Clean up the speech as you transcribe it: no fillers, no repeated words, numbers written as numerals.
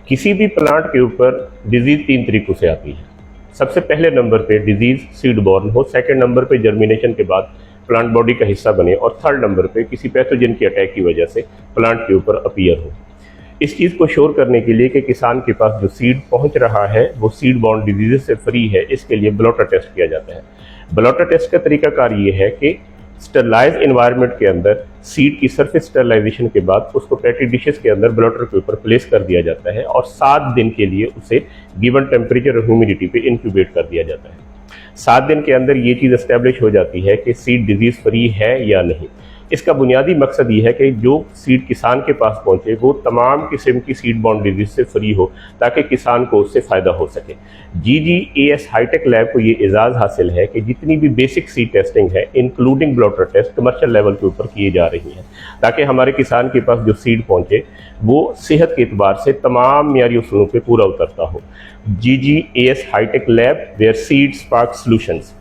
किसी भी प्लांट के ऊपर डिजीज 3 तरीकों से आती है। सबसे पहले नंबर पे डिजीज सीड बॉर्न हो, सेकंड नंबर पे जर्मिनेशन के बाद प्लांट बॉडी का हिस्सा बने, और थर्ड नंबर पे किसी पैथोजन के अटैक की वजह से प्लांट के ऊपर अपीयर हो। इस चीज़ को श्योर करने के लिए कि किसान के पास जो सीड पहुंच रहा है वो सीड बॉर्न डिजीजेस से फ्री है, इसके लिए ब्लॉटर टेस्ट किया जाता है। ब्लॉटर टेस्ट का तरीकाकार ये है कि स्टरलाइज एनवायरनमेंट के अंदर सीड की सरफेस स्टरलाइजेशन के बाद उसको पैटी डिशेस के अंदर ब्लॉटर के ऊपर प्लेस कर दिया जाता है और 7 दिन के लिए उसे गिवन टेम्परेचर और ह्यूमिडिटी पे इंक्यूबेट कर दिया जाता है। 7 दिन के अंदर ये चीज़ एस्टेब्लिश हो जाती है कि सीड डिजीज फ्री है या नहीं। इसका बुनियादी मकसद ये है कि जो सीड किसान के पास पहुंचे वो तमाम किस्म की सीड बॉर्न डिजीज से फ्री हो, ताकि किसान को उससे फ़ायदा हो सके। GGAS हाईटेक लैब को ये एजाज़ हासिल है कि जितनी भी बेसिक सीड टेस्टिंग है including blotter test commercial level के ऊपर किए जा रही हैं, ताकि हमारे किसान के पास जो सीड पहुंचे वो सेहत के एतबार से तमाम मियारी उसूलों पर पूरा उतरता हो। GGAS hitech lab, where seed spark solutions.